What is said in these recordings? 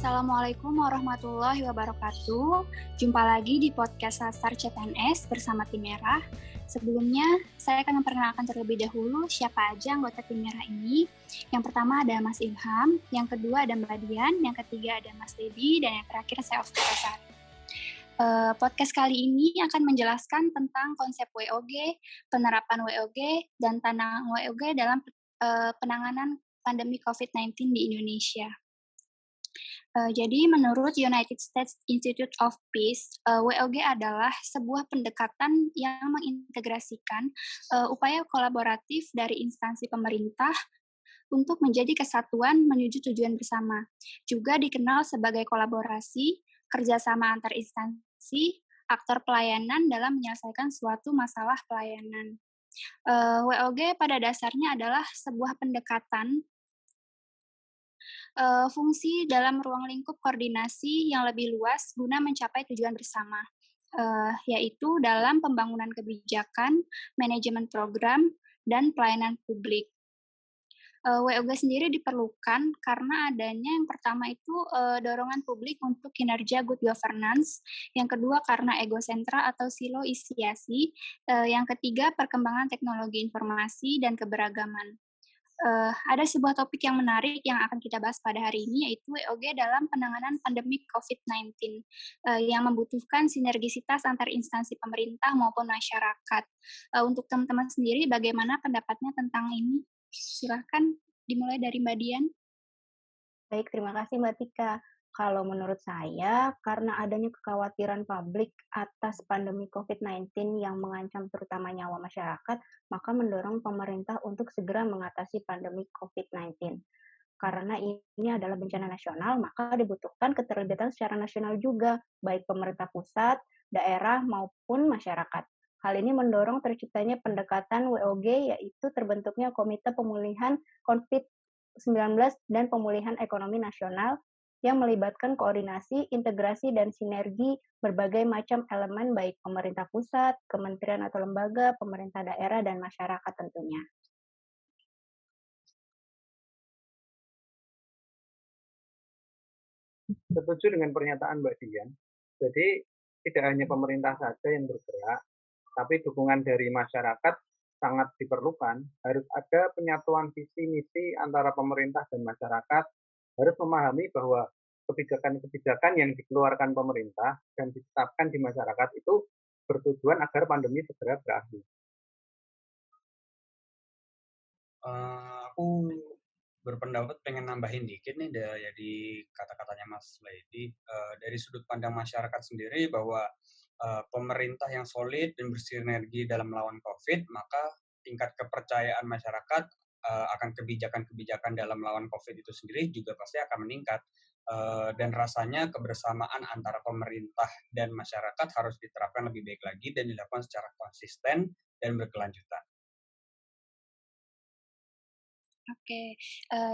Assalamualaikum warahmatullahi wabarakatuh. Jumpa lagi di podcast Sasar CPNS bersama Tim Merah. Sebelumnya, saya akan memperkenalkan terlebih dahulu siapa aja anggota Tim Merah ini. Yang pertama ada Mas Ilham, yang kedua ada Mbak Dian, yang ketiga ada Mas Dedi, dan yang terakhir saya Ofta. Podcast kali ini akan menjelaskan tentang konsep WOG, penerapan WOG, dan tantangan WOG dalam penanganan pandemi COVID-19 di Indonesia. Jadi menurut United States Institute of Peace, WOG adalah sebuah pendekatan yang mengintegrasikan upaya kolaboratif dari instansi pemerintah untuk menjadi kesatuan menuju tujuan bersama. Juga dikenal sebagai kolaborasi, kerjasama antar instansi, aktor pelayanan dalam menyelesaikan suatu masalah pelayanan. WOG pada dasarnya adalah sebuah pendekatan fungsi dalam ruang lingkup koordinasi yang lebih luas guna mencapai tujuan bersama, yaitu dalam pembangunan kebijakan, manajemen program, dan pelayanan publik. WOG sendiri diperlukan karena adanya yang pertama itu dorongan publik untuk kinerja good governance, yang kedua karena egosentra atau siloisiasi, yang ketiga perkembangan teknologi informasi dan keberagaman. Ada sebuah topik yang menarik yang akan kita bahas pada hari ini, yaitu WOG dalam penanganan pandemi COVID-19, yang membutuhkan sinergisitas antar instansi pemerintah maupun masyarakat. Untuk teman-teman sendiri, bagaimana pendapatnya tentang ini? Silahkan dimulai dari Mbak Dian. Baik, terima kasih Mbak Tika. Kalau menurut saya, karena adanya kekhawatiran publik atas pandemi COVID-19 yang mengancam terutama nyawa masyarakat, maka mendorong pemerintah untuk segera mengatasi pandemi COVID-19. Karena ini adalah bencana nasional, maka dibutuhkan keterlibatan secara nasional juga, baik pemerintah pusat, daerah, maupun masyarakat. Hal ini mendorong terciptanya pendekatan WOG, yaitu terbentuknya Komite Pemulihan COVID-19 dan Pemulihan Ekonomi Nasional yang melibatkan koordinasi, integrasi, dan sinergi berbagai macam elemen baik pemerintah pusat, kementerian atau lembaga, pemerintah daerah, dan masyarakat tentunya. Setuju dengan pernyataan Mbak Dian. Jadi tidak hanya pemerintah saja yang bergerak, tapi dukungan dari masyarakat sangat diperlukan. Harus ada penyatuan visi misi antara pemerintah dan masyarakat. Harus memahami bahwa kebijakan-kebijakan yang dikeluarkan pemerintah dan ditetapkan di masyarakat itu bertujuan agar pandemi segera berakhir. Aku berpendapat pengen nambahin dikit nih dari kata-katanya Mas Lady. Dari sudut pandang masyarakat sendiri bahwa pemerintah yang solid dan bersinergi dalam melawan COVID, maka tingkat kepercayaan masyarakat akan kebijakan-kebijakan dalam melawan COVID itu sendiri juga pasti akan meningkat. Dan rasanya kebersamaan antara pemerintah dan masyarakat harus diterapkan lebih baik lagi dan dilakukan secara konsisten dan berkelanjutan. Oke,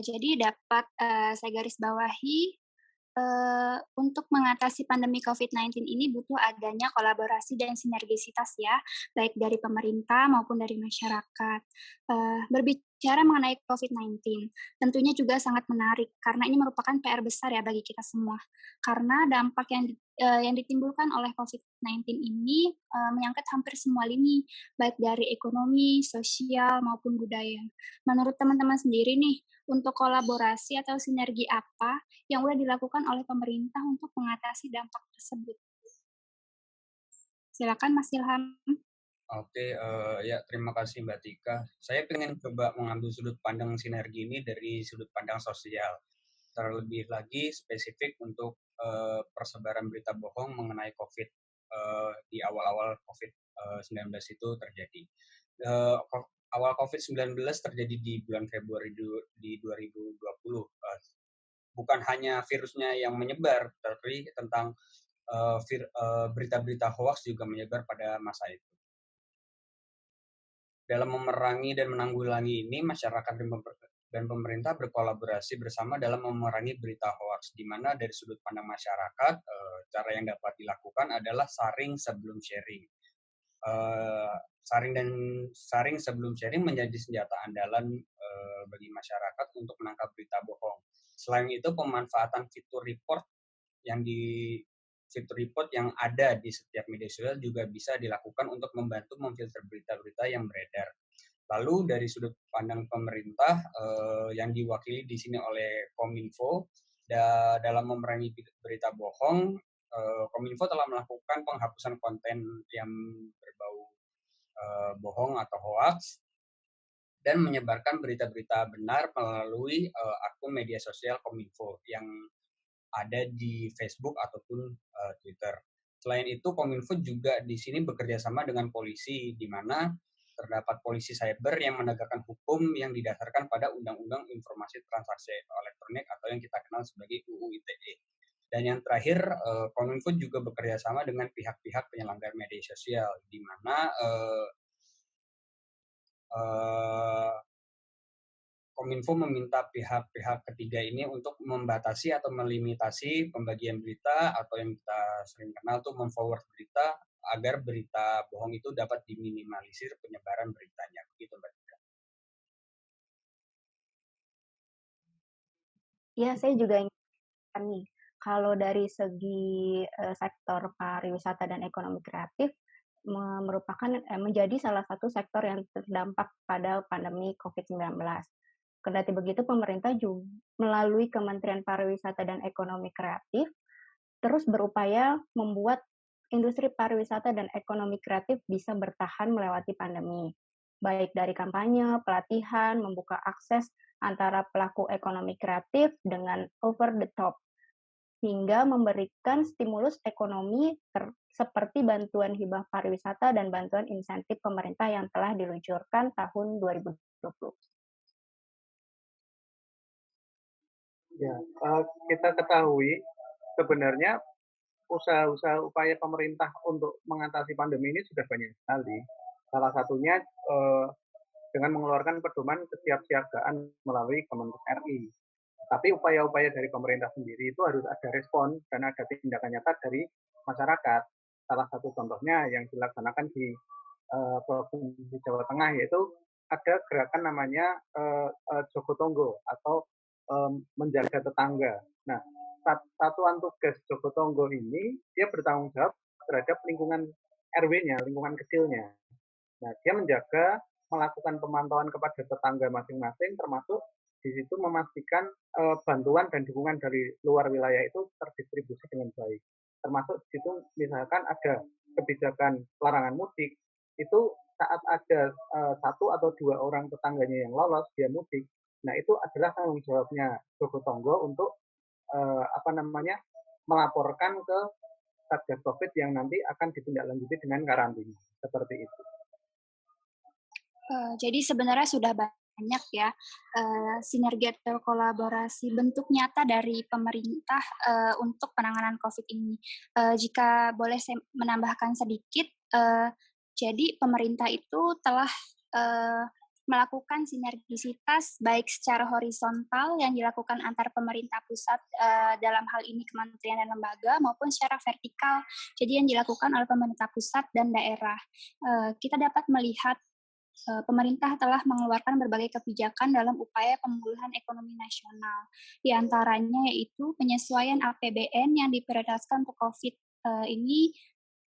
jadi dapat saya garis bawahi, untuk mengatasi pandemi COVID-19 ini butuh adanya kolaborasi dan sinergisitas ya, baik dari pemerintah maupun dari masyarakat. Berbicara mengenai COVID-19, tentunya juga sangat menarik karena ini merupakan PR besar ya bagi kita semua. Karena dampak yang ditimbulkan oleh COVID-19 ini menyangkut hampir semua lini, baik dari ekonomi, sosial maupun budaya. Menurut teman-teman sendiri nih, untuk kolaborasi atau sinergi apa yang sudah dilakukan oleh pemerintah untuk mengatasi dampak tersebut? Silakan Mas Ilham. Oke, ya terima kasih Mbak Tika. Saya pengen coba mengambil sudut pandang sinergi ini dari sudut pandang sosial. Terlebih lagi spesifik untuk persebaran berita bohong mengenai COVID di awal-awal COVID-19 itu terjadi. Awal COVID-19 terjadi di bulan Februari di 2020. Bukan hanya virusnya yang menyebar, tapi tentang berita-berita hoax juga menyebar pada masa itu. Dalam memerangi dan menanggulangi ini, masyarakat dan pemerintah berkolaborasi bersama dalam memerangi berita hoax, di mana dari sudut pandang masyarakat, cara yang dapat dilakukan adalah saring sebelum sharing. Saring sebelum sharing menjadi senjata andalan bagi masyarakat untuk menangkap berita bohong. Selain itu, pemanfaatan fitur report yang ada di setiap media sosial juga bisa dilakukan untuk membantu memfilter berita-berita yang beredar. Lalu dari sudut pandang pemerintah yang diwakili di sini oleh Kominfo, dalam memerangi berita bohong, Kominfo telah melakukan penghapusan konten yang berbau bohong atau hoax dan menyebarkan berita-berita benar melalui akun media sosial Kominfo yang ada di Facebook ataupun Twitter. Selain itu, Kominfo juga di sini bekerja sama dengan polisi, di mana terdapat polisi cyber yang menegakkan hukum yang didasarkan pada Undang-Undang Informasi Transaksi Elektronik atau yang kita kenal sebagai UU ITE. Dan yang terakhir, Kominfo juga bekerja sama dengan pihak-pihak penyelenggara media sosial, di mana Kominfo meminta pihak-pihak ketiga ini untuk membatasi atau melimitasi pembagian berita atau yang kita sering kenal tuh memforward berita agar berita bohong itu dapat diminimalisir penyebaran beritanya. Begitu, Mbak. Ya, saya juga ingin nih, kalau dari segi sektor pariwisata dan ekonomi kreatif merupakan menjadi salah satu sektor yang terdampak pada pandemi COVID-19. Kendati begitu, pemerintah juga melalui Kementerian Pariwisata dan Ekonomi Kreatif terus berupaya membuat industri pariwisata dan ekonomi kreatif bisa bertahan melewati pandemi. Baik dari kampanye, pelatihan, membuka akses antara pelaku ekonomi kreatif dengan over the top, hingga memberikan stimulus ekonomi seperti bantuan hibah pariwisata dan bantuan insentif pemerintah yang telah diluncurkan tahun 2020. Ya, kita ketahui sebenarnya usaha-usaha upaya pemerintah untuk mengatasi pandemi ini sudah banyak sekali. Salah satunya dengan mengeluarkan pedoman kesiapsiagaan melalui Kementerian RI. Tapi upaya-upaya dari pemerintah sendiri itu harus ada respon dan ada tindakan nyata dari masyarakat. Salah satu contohnya yang dilaksanakan di Provinsi Jawa Tengah yaitu ada gerakan namanya Jogotongo atau menjaga tetangga. Nah, satuan tugas Jogotongo ini dia bertanggung jawab terhadap lingkungan RW-nya, lingkungan kecilnya. Nah, dia menjaga melakukan pemantauan kepada tetangga masing-masing, termasuk di situ memastikan bantuan dan dukungan dari luar wilayah itu terdistribusi dengan baik. Termasuk di situ misalkan ada kebijakan larangan mudik, itu saat ada satu atau dua orang tetangganya yang lolos dia mudik, nah itu adalah tanggung jawabnya Jogotongo untuk melaporkan ke Satgas Covid yang nanti akan ditindaklanjuti dengan karantina seperti itu. Jadi sebenarnya sudah banyak ya sinergi atau kolaborasi bentuk nyata dari pemerintah untuk penanganan COVID ini. Jika boleh saya menambahkan sedikit, jadi pemerintah itu telah melakukan sinergisitas baik secara horizontal yang dilakukan antar pemerintah pusat dalam hal ini kementerian dan lembaga maupun secara vertikal, jadi yang dilakukan oleh pemerintah pusat dan daerah. Kita dapat melihat pemerintah telah mengeluarkan berbagai kebijakan dalam upaya pemulihan ekonomi nasional. Di antaranya yaitu penyesuaian APBN yang diprioritaskan untuk COVID ini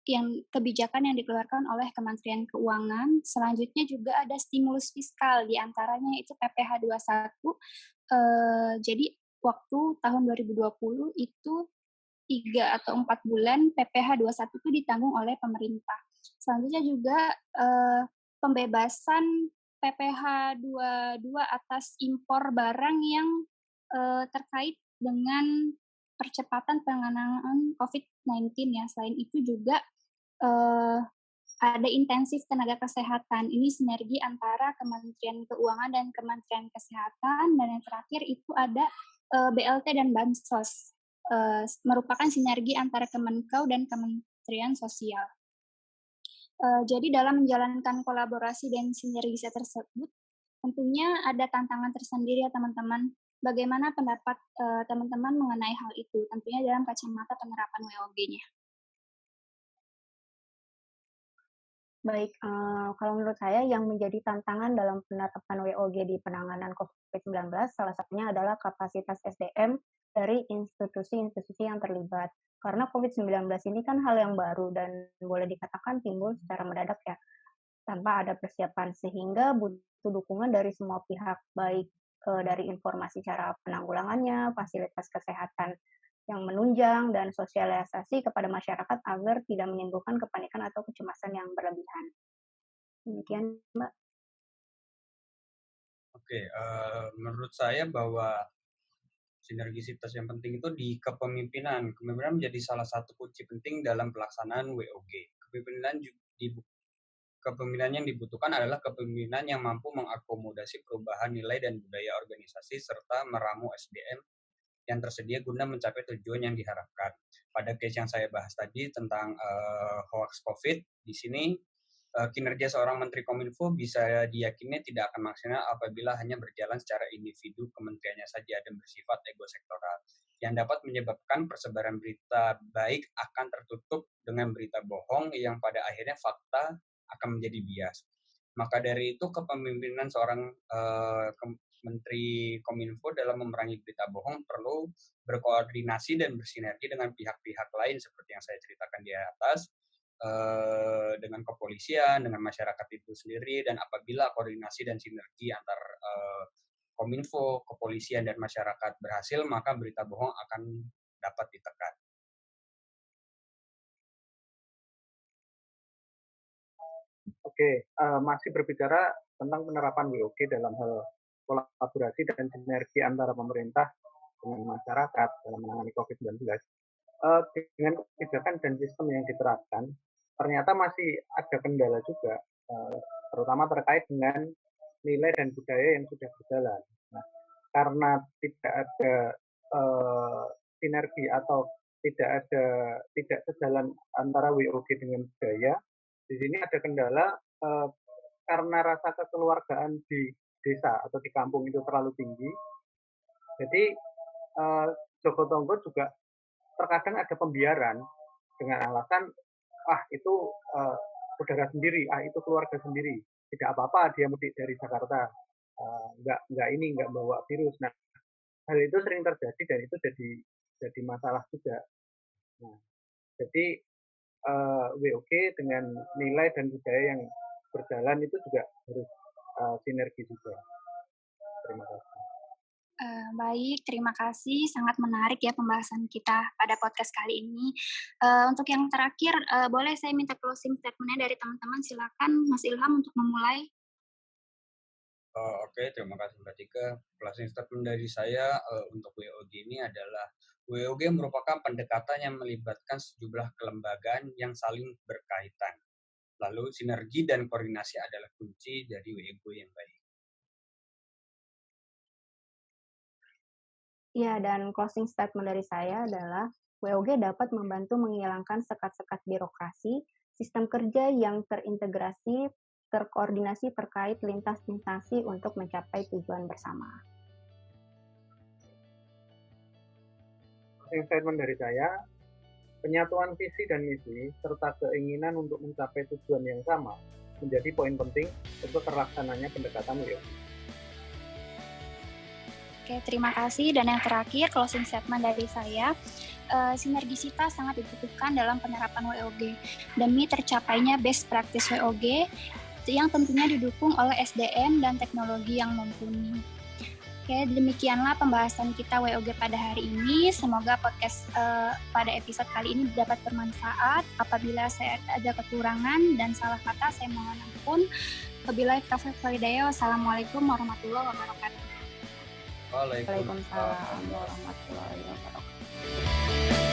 yang kebijakan yang dikeluarkan oleh Kementerian Keuangan. Selanjutnya juga ada stimulus fiskal, di antaranya itu PPh 21. Jadi waktu tahun 2020 itu 3 atau 4 bulan PPh 21 itu ditanggung oleh pemerintah. Selanjutnya juga pembebasan PPh 22 atas impor barang yang terkait dengan percepatan penanganan COVID-19 ya. Selain itu juga ada intensif tenaga kesehatan. Ini sinergi antara Kementerian Keuangan dan Kementerian Kesehatan. Dan yang terakhir itu ada BLT dan Bansos. Merupakan sinergi antara Kemenkeu dan Kementerian Sosial. Jadi dalam menjalankan kolaborasi dan sinergi tersebut, tentunya ada tantangan tersendiri ya teman-teman. Bagaimana pendapat teman-teman mengenai hal itu? Tentunya dalam kacamata penerapan WOG-nya. Baik, kalau menurut saya yang menjadi tantangan dalam penerapan WOG di penanganan COVID-19 salah satunya adalah kapasitas SDM dari institusi-institusi yang terlibat. Karena COVID-19 ini kan hal yang baru dan boleh dikatakan timbul secara mendadak ya, tanpa ada persiapan sehingga butuh dukungan dari semua pihak, baik dari informasi cara penanggulangannya, fasilitas kesehatan yang menunjang, dan sosialisasi kepada masyarakat agar tidak menimbulkan kepanikan atau kecemasan yang berlebihan. Demikian, Mbak. Oke, menurut saya bahwa sinergisitas yang penting itu di kepemimpinan. Kepemimpinan menjadi salah satu kunci penting dalam pelaksanaan WOG. Kepemimpinan yang dibutuhkan adalah kepemimpinan yang mampu mengakomodasi perubahan nilai dan budaya organisasi serta meramu SDM yang tersedia guna mencapai tujuan yang diharapkan. Pada case yang saya bahas tadi tentang hoax COVID, di sini kinerja seorang Menteri Kominfo bisa diyakini tidak akan maksimal apabila hanya berjalan secara individu kementeriannya saja dan bersifat ego sektoral, yang dapat menyebabkan persebaran berita baik akan tertutup dengan berita bohong yang pada akhirnya fakta akan menjadi bias. Maka dari itu kepemimpinan seorang Menteri Kominfo dalam memerangi berita bohong perlu berkoordinasi dan bersinergi dengan pihak-pihak lain seperti yang saya ceritakan di atas, dengan kepolisian, dengan masyarakat itu sendiri, dan apabila koordinasi dan sinergi antar Kominfo, kepolisian, dan masyarakat berhasil, maka berita bohong akan dapat ditekan. Oke, masih berbicara tentang penerapan WOG dalam hal kolaborasi dan sinergi antara pemerintah dengan masyarakat dalam menangani COVID-19. Dengan kebijakan dan sistem yang diterapkan, ternyata masih ada kendala juga, terutama terkait dengan nilai dan budaya yang sudah berjalan. Nah, karena tidak ada sinergi atau tidak sejalan antara WOG dengan budaya, di sini ada kendala karena rasa kekeluargaan di desa atau di kampung itu terlalu tinggi. Jadi Joko Tonggo juga terkadang ada pembiaran dengan alasan itu saudara sendiri, itu keluarga sendiri, tidak apa-apa dia mudik dari Jakarta, nggak bawa virus. Nah, hal itu sering terjadi dan itu jadi masalah juga. Nah, jadi WOG dengan nilai dan budaya yang berjalan itu juga harus sinergi juga. Terima kasih. Baik, terima kasih. Sangat menarik ya pembahasan kita pada podcast kali ini. Untuk yang terakhir, boleh saya minta closing statement-nya dari teman-teman? Silakan Mas Ilham untuk memulai. Oke, terima kasih Mbak Tika. Closing statement dari saya untuk WOG ini adalah WOG merupakan pendekatan yang melibatkan sejumlah kelembagaan yang saling berkaitan. Lalu sinergi dan koordinasi adalah kunci dari WOG yang baik. Ya, dan closing statement dari saya adalah WOG dapat membantu menghilangkan sekat-sekat birokrasi, sistem kerja yang terintegrasi, terkoordinasi terkait lintas instansi untuk mencapai tujuan bersama. Closing statement dari saya, penyatuan visi dan misi serta keinginan untuk mencapai tujuan yang sama menjadi poin penting untuk terlaksananya pendekatan WOG. Oke, terima kasih. Dan yang terakhir, closing statement dari saya, sinergisitas sangat dibutuhkan dalam penerapan WOG demi tercapainya best practice WOG yang tentunya didukung oleh SDM dan teknologi yang mumpuni. Oke, demikianlah pembahasan kita WOG pada hari ini. Semoga podcast pada episode kali ini dapat bermanfaat. Apabila saya ada kekurangan dan salah kata, saya mohon ampun. Wabillahi taufiq wal hidayah. Wassalamualaikum warahmatullahi wabarakatuh. Waalaikumsalam warahmatullahi wabarakatuh.